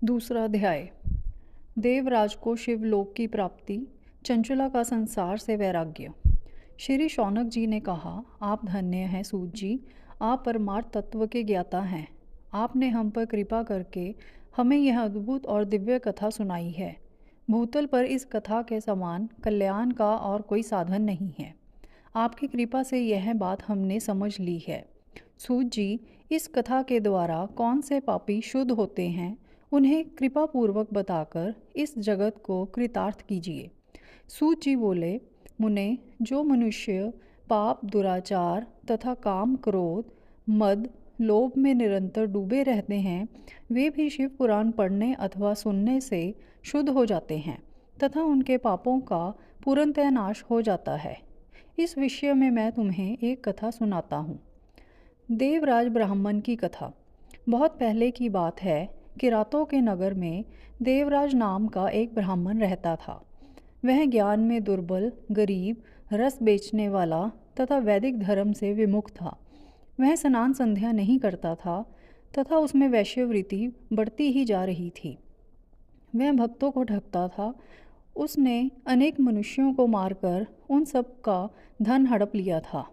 दूसरा अध्याय। देवराज को शिवलोक की प्राप्ति, चंचला का संसार से वैराग्य। श्री शौनक जी ने कहा, आप धन्य हैं सूत जी, आप परमार्थ तत्व के ज्ञाता हैं। आपने हम पर कृपा करके हमें यह अद्भुत और दिव्य कथा सुनाई है। भूतल पर इस कथा के समान कल्याण का और कोई साधन नहीं है। आपकी कृपा से यह बात हमने समझ ली है। सूत जी, इस कथा के द्वारा कौन से पापी शुद्ध होते हैं, उन्हें कृपापूर्वक बताकर इस जगत को कृतार्थ कीजिए। सूत जी बोले, मुने, जो मनुष्य पाप, दुराचार तथा काम, क्रोध, मद, लोभ में निरंतर डूबे रहते हैं, वे भी शिव पुराण पढ़ने अथवा सुनने से शुद्ध हो जाते हैं तथा उनके पापों का पूर्णतः नाश हो जाता है। इस विषय में मैं तुम्हें एक कथा सुनाता हूँ। देवराज ब्राह्मण की कथा। बहुत पहले की बात है कि रातों के नगर में देवराज नाम का एक ब्राह्मण रहता था। वह ज्ञान में दुर्बल, गरीब, रस बेचने वाला तथा वैदिक धर्म से विमुख था। वह स्नान संध्या नहीं करता था तथा उसमें वैश्यवृत्ति बढ़ती ही जा रही थी। वह भक्तों को ठगता था। उसने अनेक मनुष्यों को मारकर उन सब का धन हड़प लिया था।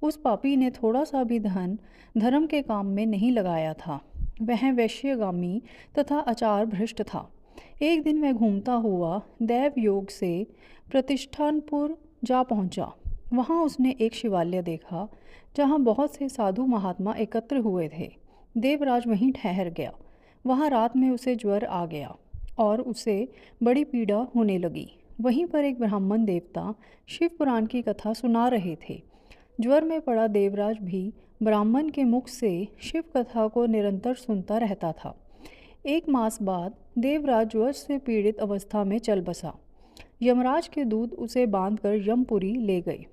उस पापी ने थोड़ा सा भी धन धर्म के काम में नहीं लगाया था। वह वैश्यगामी तथा आचार भ्रष्ट था। एक दिन वह घूमता हुआ दैव योग से प्रतिष्ठानपुर जा पहुंचा। वहां उसने एक शिवालय देखा जहां बहुत से साधु महात्मा एकत्र हुए थे। देवराज वहीं ठहर गया। वहां रात में उसे ज्वर आ गया और उसे बड़ी पीड़ा होने लगी। वहीं पर एक ब्राह्मण देवता शिव पुराण की कथा सुना रहे थे। ज्वर में पड़ा देवराज भी ब्राह्मण के मुख से शिव कथा को निरंतर सुनता रहता था। एक मास बाद देवराज ज्वर से पीड़ित अवस्था में चल बसा। यमराज के दूत उसे बांधकर यमपुरी ले गए।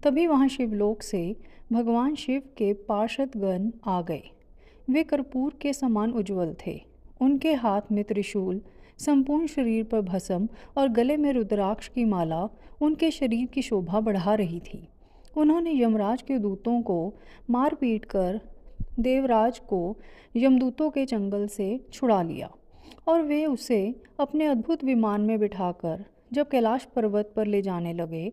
तभी वहां शिवलोक से भगवान शिव के पार्षदगण आ गए। वे कर्पूर के समान उज्ज्वल थे। उनके हाथ में त्रिशूल, संपूर्ण शरीर पर भस्म और गले में रुद्राक्ष की माला उनके शरीर की शोभा बढ़ा रही थी। उन्होंने यमराज के दूतों को मार पीट कर देवराज को यमदूतों के चंगल से छुड़ा लिया और वे उसे अपने अद्भुत विमान में बिठाकर जब कैलाश पर्वत पर ले जाने लगे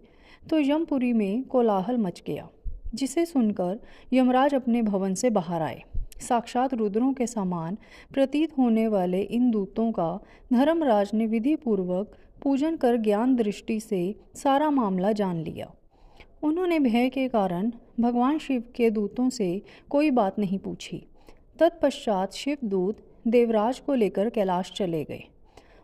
तो यमपुरी में कोलाहल मच गया, जिसे सुनकर यमराज अपने भवन से बाहर आए। साक्षात रुद्रों के समान प्रतीत होने वाले इन दूतों का धर्मराज ने विधि पूर्वक पूजन कर ज्ञान दृष्टि से सारा मामला जान लिया। उन्होंने भय के कारण भगवान शिव के दूतों से कोई बात नहीं पूछी। तत्पश्चात शिवदूत देवराज को लेकर कैलाश चले गए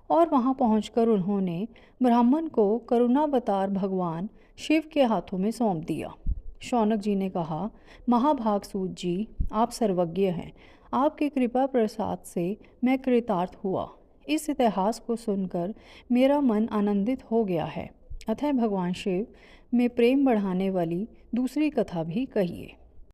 और वहां पहुंचकर उन्होंने ब्राह्मण को करुणावतार भगवान शिव के हाथों में सौंप दिया। शौनक जी ने कहा, महाभाग सूत जी, आप सर्वज्ञ हैं। आपके कृपा प्रसाद से मैं कृतार्थ हुआ। इस इतिहास को सुनकर मेरा मन आनंदित हो गया है। अतः भगवान शिव में प्रेम बढ़ाने वाली दूसरी कथा भी कहिए।